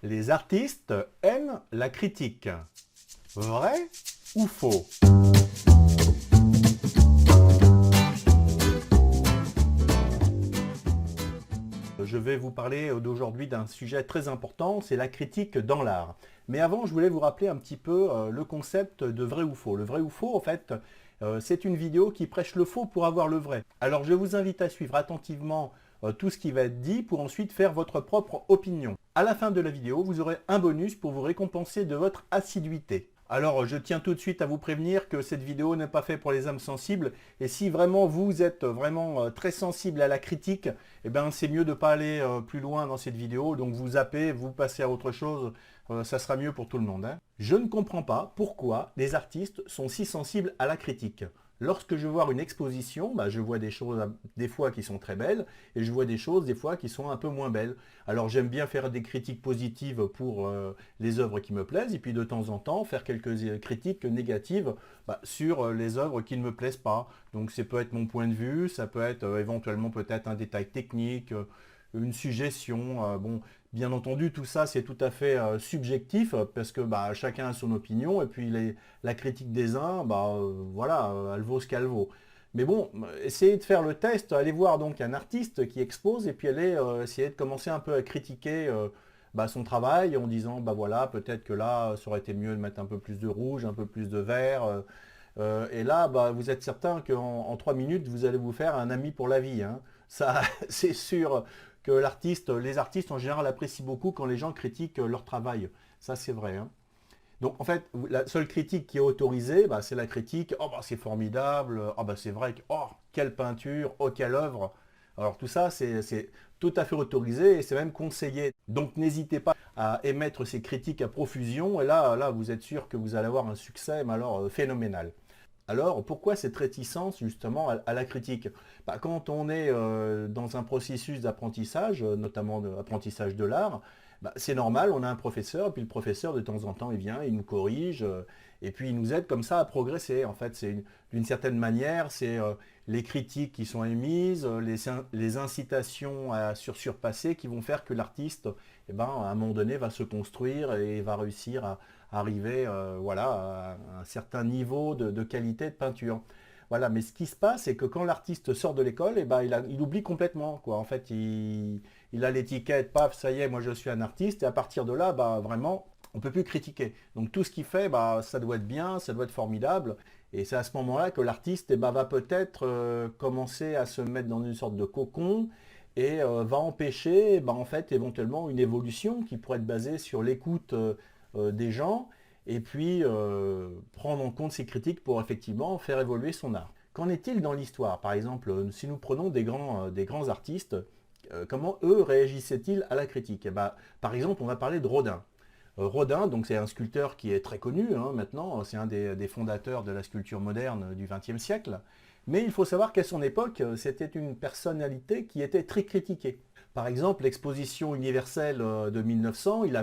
Les artistes aiment la critique. Vrai ou faux? Je vais vous parler d'aujourd'hui d'un sujet très important, c'est la critique dans l'art. Mais avant, je voulais vous rappeler un petit peu le concept de vrai ou faux. Le vrai ou faux, en fait, c'est une vidéo qui prêche le faux pour avoir le vrai. Alors je vous invite à suivre attentivement tout ce qui va être dit pour ensuite faire votre propre opinion. À la fin de la vidéo, vous aurez un bonus pour vous récompenser de votre assiduité. Alors, je tiens tout de suite à vous prévenir que cette vidéo n'est pas faite pour les âmes sensibles. Et si vraiment vous êtes vraiment très sensible à la critique, eh ben, c'est mieux de ne pas aller plus loin dans cette vidéo. Donc, vous zappez, vous passez à autre chose. Ça sera mieux pour tout le monde, hein. Je ne comprends pas pourquoi les artistes sont si sensibles à la critique. Lorsque je vois une exposition, je vois des choses des fois qui sont très belles et je vois des choses des fois qui sont un peu moins belles. Alors j'aime bien faire des critiques positives pour les œuvres qui me plaisent et puis de temps en temps faire quelques critiques négatives sur les œuvres qui ne me plaisent pas. Donc ça peut être mon point de vue, ça peut être éventuellement peut-être un détail technique, une suggestion. Bon, bien entendu, tout ça c'est tout à fait subjectif parce que chacun a son opinion et puis la critique des uns, voilà, elle vaut ce qu'elle vaut. Mais bon, essayez de faire le test, allez voir donc un artiste qui expose et puis allez essayer de commencer un peu à critiquer son travail en disant voilà, peut-être que là ça aurait été mieux de mettre un peu plus de rouge, un peu plus de vert. Et là, vous êtes certain qu'en 3 minutes, vous allez vous faire un ami pour la vie, hein. Ça, c'est sûr que les artistes en général apprécient beaucoup quand les gens critiquent leur travail. Ça, c'est vrai, hein. Donc en fait, la seule critique qui est autorisée, c'est la critique, oh c'est formidable, oh c'est vrai que, oh quelle peinture, oh quelle œuvre. Alors tout ça, c'est tout à fait autorisé et c'est même conseillé. Donc n'hésitez pas à émettre ces critiques à profusion et là vous êtes sûr que vous allez avoir un succès, mais alors phénoménal. Alors, pourquoi cette réticence justement à la critique? Quand on est dans un processus d'apprentissage, notamment d'apprentissage de l'art, c'est normal, on a un professeur, et puis le professeur de temps en temps il vient, il nous corrige, et puis il nous aide comme ça à progresser. En fait, d'une certaine manière, c'est les critiques qui sont émises, les incitations à surpasser qui vont faire que l'artiste, à un moment donné, va se construire et va réussir à arriver voilà, à un certain niveau de qualité de peinture. Voilà, mais ce qui se passe, c'est que quand l'artiste sort de l'école, il oublie complètement, quoi. En fait, il a l'étiquette, paf, ça y est, moi je suis un artiste, et à partir de là, vraiment, on ne peut plus critiquer. Donc tout ce qu'il fait, ça doit être bien, ça doit être formidable, et c'est à ce moment-là que l'artiste va peut-être commencer à se mettre dans une sorte de cocon, et va empêcher, en fait, éventuellement une évolution qui pourrait être basée sur l'écoute des gens, et puis prendre en compte ces critiques pour effectivement faire évoluer son art. Qu'en est-il dans l'histoire? Par exemple, si nous prenons des grands artistes, comment eux réagissaient-ils à la critique? Par exemple, on va parler de Rodin. Rodin, donc c'est un sculpteur qui est très connu maintenant, c'est un des fondateurs de la sculpture moderne du XXe siècle. Mais il faut savoir qu'à son époque, c'était une personnalité qui était très critiquée. Par exemple, l'exposition universelle de 1900, il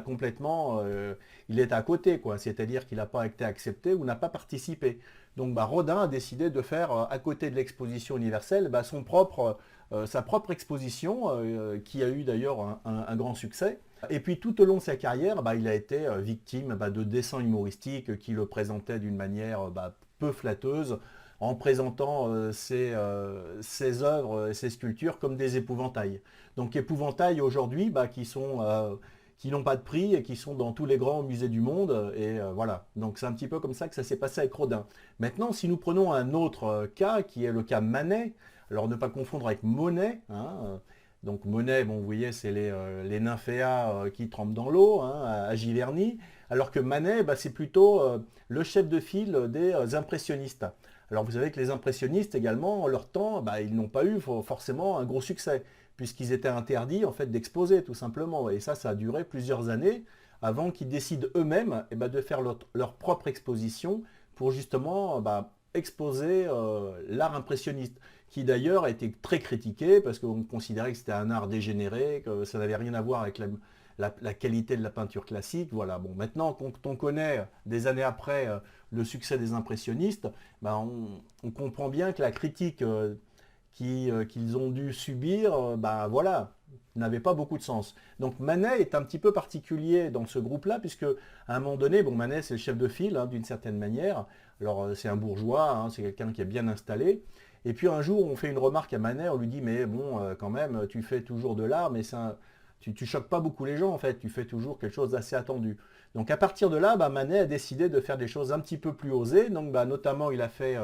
est à côté, quoi. C'est-à-dire qu'il n'a pas été accepté ou n'a pas participé. Donc Rodin a décidé de faire, à côté de l'exposition universelle, sa propre exposition, qui a eu d'ailleurs un grand succès. Et puis tout au long de sa carrière, il a été victime de dessins humoristiques qui le présentaient d'une manière peu flatteuse, en présentant ses œuvres, ses sculptures comme des épouvantails. Donc épouvantails aujourd'hui qui n'ont pas de prix et qui sont dans tous les grands musées du monde. Et voilà, donc c'est un petit peu comme ça que ça s'est passé avec Rodin. Maintenant, si nous prenons un autre cas, qui est le cas Manet, alors ne pas confondre avec Monet, hein, donc Monet, bon, vous voyez, c'est les nymphéas qui trempent dans l'eau, hein, à Giverny, alors que Manet, c'est plutôt le chef de file des impressionnistes. Alors vous savez que les impressionnistes également, en leur temps, ils n'ont pas eu forcément un gros succès, puisqu'ils étaient interdits en fait d'exposer tout simplement. Et ça a duré plusieurs années avant qu'ils décident eux-mêmes de faire leur propre exposition pour justement exposer l'art impressionniste, qui d'ailleurs a été très critiqué parce qu'on considérait que c'était un art dégénéré, que ça n'avait rien à voir avec la qualité de la peinture classique. Voilà. Bon, maintenant, quand on connaît des années après le succès des impressionnistes, on comprend bien que la critique qu'ils ont dû subir, voilà, n'avait pas beaucoup de sens. Donc Manet est un petit peu particulier dans ce groupe-là, puisque à un moment donné, bon, Manet c'est le chef de file, hein, d'une certaine manière. Alors c'est un bourgeois, hein, c'est quelqu'un qui est bien installé. Et puis un jour, on fait une remarque à Manet, on lui dit, mais bon, quand même, tu fais toujours de l'art, mais tu choques pas beaucoup les gens, en fait, tu fais toujours quelque chose d'assez attendu. Donc à partir de là, bah, Manet a décidé de faire des choses un petit peu plus osées. Donc bah, notamment, il a fait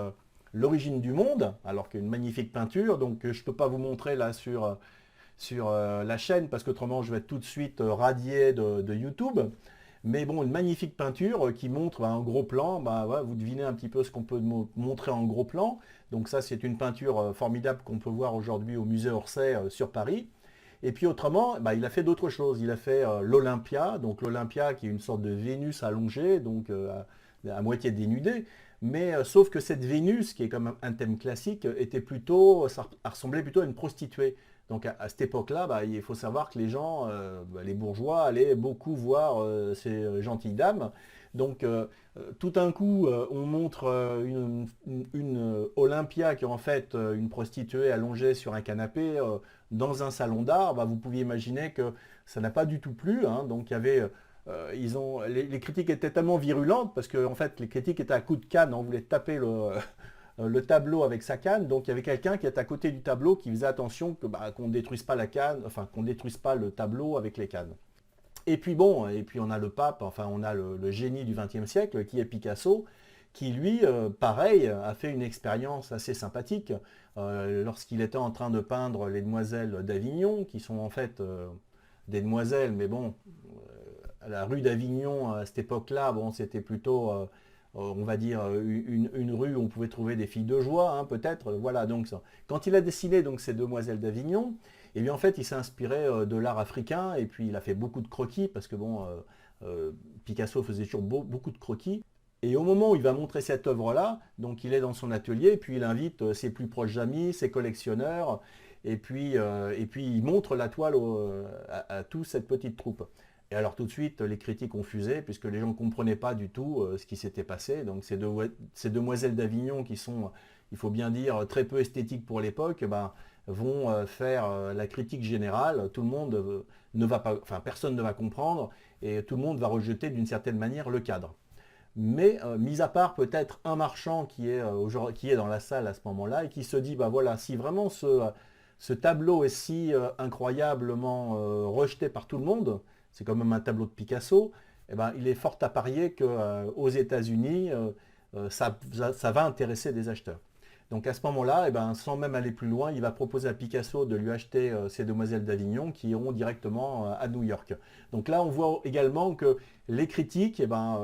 L'origine du monde, alors qu'une magnifique peinture. Donc je ne peux pas vous montrer là sur la chaîne, parce qu'autrement je vais être tout de suite radié de YouTube. Mais bon, une magnifique peinture qui montre un gros plan. Bah, ouais, vous devinez un petit peu ce qu'on peut montrer en gros plan. Donc ça, c'est une peinture formidable qu'on peut voir aujourd'hui au musée Orsay sur Paris. Et puis autrement, bah, il a fait d'autres choses. Il a fait l'Olympia, donc l'Olympia qui est une sorte de Vénus allongée, donc à moitié dénudée. Mais sauf que cette Vénus, qui est comme un thème classique, était plutôt, ça ressemblait plutôt à une prostituée. Donc à cette époque-là, bah, il faut savoir que les gens, bah, les bourgeois, allaient beaucoup voir ces gentilles dames. Donc tout d'un coup, on montre une Olympia qui est en fait une prostituée allongée sur un canapé dans un salon d'art. Bah, vous pouviez imaginer que ça n'a pas du tout plu, hein. Donc il y avait les critiques étaient tellement virulentes parce que en fait les critiques étaient à coups de canne, on voulait taper le tableau avec sa canne. Donc il y avait quelqu'un qui était à côté du tableau qui faisait attention que, bah, qu'on ne détruise pas la canne, enfin qu'on ne détruise pas le tableau avec les cannes. Et puis bon, et puis on a le pape, enfin on a le génie du XXe siècle qui est Picasso, qui lui, pareil, a fait une expérience assez sympathique lorsqu'il était en train de peindre les demoiselles d'Avignon, qui sont en fait des demoiselles, mais bon, la rue d'Avignon à cette époque-là, bon, c'était plutôt, on va dire, une rue où on pouvait trouver des filles de joie, hein, peut-être. Voilà, donc quand il a dessiné donc ces demoiselles d'Avignon, et bien en fait, il s'est inspiré de l'art africain et puis il a fait beaucoup de croquis parce que bon, Picasso faisait toujours beaucoup de croquis. Et au moment où il va montrer cette œuvre-là, donc il est dans son atelier, et puis il invite ses plus proches amis, ses collectionneurs, et puis il montre la toile à toute cette petite troupe. Et alors tout de suite, les critiques ont fusé, puisque les gens ne comprenaient pas du tout ce qui s'était passé. Donc ces demoiselles d'Avignon qui sont, il faut bien dire, très peu esthétiques pour l'époque, ben, vont faire la critique générale. Tout le monde ne va pas, enfin personne ne va comprendre, et tout le monde va rejeter d'une certaine manière le cadre. Mais mis à part peut-être un marchand qui est dans la salle à ce moment-là et qui se dit, bah voilà, si vraiment ce tableau est si incroyablement rejeté par tout le monde, c'est quand même un tableau de Picasso, eh ben, il est fort à parier qu'aux États-Unis, ça va intéresser des acheteurs. Donc à ce moment-là, eh ben, sans même aller plus loin, il va proposer à Picasso de lui acheter ces demoiselles d'Avignon qui iront directement à New York. Donc là, on voit également que les critiques, eh ben,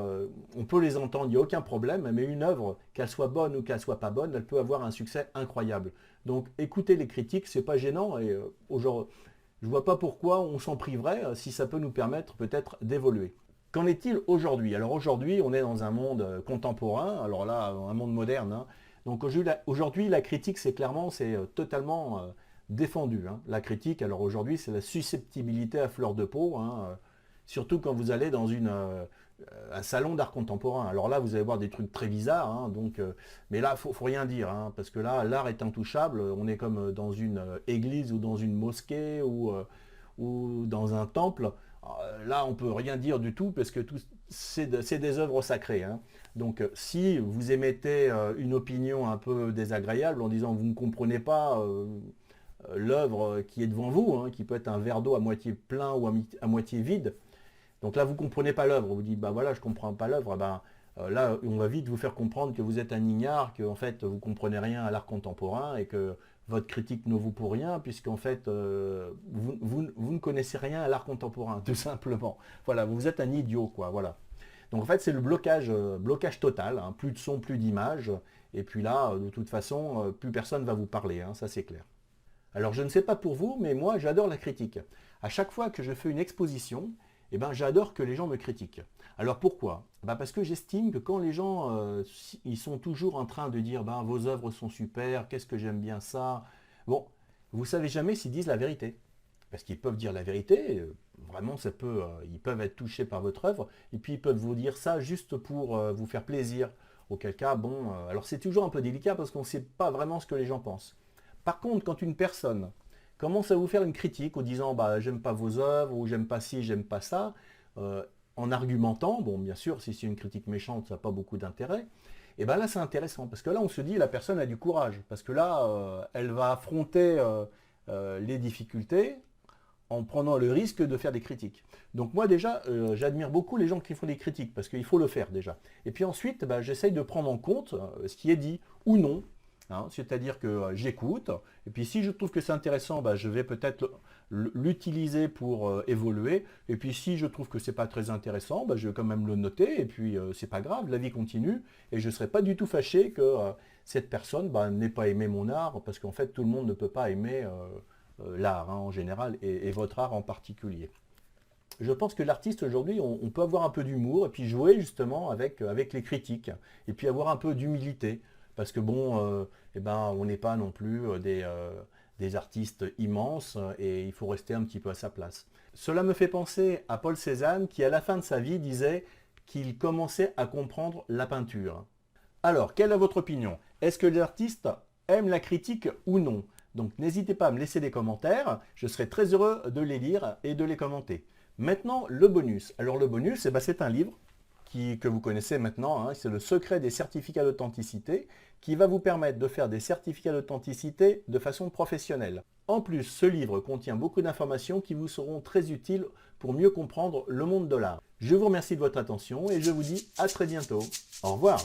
on peut les entendre, il n'y a aucun problème, mais une œuvre, qu'elle soit bonne ou qu'elle soit pas bonne, elle peut avoir un succès incroyable. Donc écouter les critiques, c'est pas gênant, et aujourd'hui, je ne vois pas pourquoi on s'en priverait si ça peut nous permettre peut-être d'évoluer. Qu'en est-il aujourd'hui? Alors aujourd'hui, on est dans un monde contemporain, alors là, un monde moderne, hein. Donc aujourd'hui, la critique, c'est totalement défendu, hein. La critique, alors aujourd'hui, c'est la susceptibilité à fleur de peau, hein, surtout quand vous allez dans un salon d'art contemporain. Alors là, vous allez voir des trucs très bizarres, hein, mais là, faut rien dire, hein, parce que là, l'art est intouchable. On est comme dans une église ou dans une mosquée ou dans un temple. Là, on peut rien dire du tout parce que c'est des œuvres sacrées, hein. Donc, si vous émettez une opinion un peu désagréable en disant vous ne comprenez pas l'œuvre qui est devant vous, hein, qui peut être un verre d'eau à moitié plein ou à moitié vide, donc là, vous ne comprenez pas l'œuvre. Vous dites, bah voilà, je ne comprends pas l'œuvre. Ben, là, on va vite vous faire comprendre que vous êtes un ignare, que en fait, vous ne comprenez rien à l'art contemporain et que votre critique ne vaut pour rien, puisqu'en fait, vous ne connaissez rien à l'art contemporain, tout simplement. Voilà, vous êtes un idiot, quoi. Voilà. Donc en fait, c'est le blocage total, hein. Plus de son, plus d'image. Et puis là, de toute façon, plus personne ne va vous parler, hein, ça c'est clair. Alors je ne sais pas pour vous, mais moi j'adore la critique. À chaque fois que je fais une exposition, eh ben, j'adore que les gens me critiquent. Alors pourquoi? Ben, parce que j'estime que quand les gens ils sont toujours en train de dire ben, vos œuvres sont super, qu'est-ce que j'aime bien ça. Bon, vous ne savez jamais s'ils disent la vérité. Parce qu'ils peuvent dire la vérité, vraiment ils peuvent être touchés par votre œuvre, et puis ils peuvent vous dire ça juste pour vous faire plaisir. Auquel cas, bon, alors c'est toujours un peu délicat parce qu'on ne sait pas vraiment ce que les gens pensent. Par contre, commence à vous faire une critique en disant bah, j'aime pas vos œuvres ou j'aime pas ci, j'aime pas ça, en argumentant, bon bien sûr si c'est une critique méchante ça n'a pas beaucoup d'intérêt, et bien là c'est intéressant parce que là on se dit la personne a du courage, parce que là elle va affronter les difficultés en prenant le risque de faire des critiques. Donc moi déjà, j'admire beaucoup les gens qui font des critiques, parce qu'il faut le faire déjà. Et puis ensuite, bah, j'essaye de prendre en compte ce qui est dit ou non. Hein, c'est-à-dire que j'écoute, et puis si je trouve que c'est intéressant, bah, je vais peut-être l'utiliser pour évoluer. Et puis si je trouve que c'est pas très intéressant, bah, je vais quand même le noter, et puis c'est pas grave, la vie continue, et je ne serai pas du tout fâché que cette personne bah, n'ait pas aimé mon art, parce qu'en fait tout le monde ne peut pas aimer l'art hein, en général, et votre art en particulier. Je pense que l'artiste aujourd'hui, on peut avoir un peu d'humour, et puis jouer justement avec les critiques, et puis avoir un peu d'humilité. Parce que bon, eh ben, on n'est pas non plus des artistes immenses et il faut rester un petit peu à sa place. Cela me fait penser à Paul Cézanne qui à la fin de sa vie disait qu'il commençait à comprendre la peinture. Alors, quelle est votre opinion? Est-ce que les artistes aiment la critique ou non? Donc n'hésitez pas à me laisser des commentaires, je serai très heureux de les lire et de les commenter. Maintenant, le bonus. Alors le bonus, eh ben, c'est un livre que vous connaissez maintenant, hein, c'est le secret des certificats d'authenticité, qui va vous permettre de faire des certificats d'authenticité de façon professionnelle. En plus, ce livre contient beaucoup d'informations qui vous seront très utiles pour mieux comprendre le monde de l'art. Je vous remercie de votre attention et je vous dis à très bientôt. Au revoir.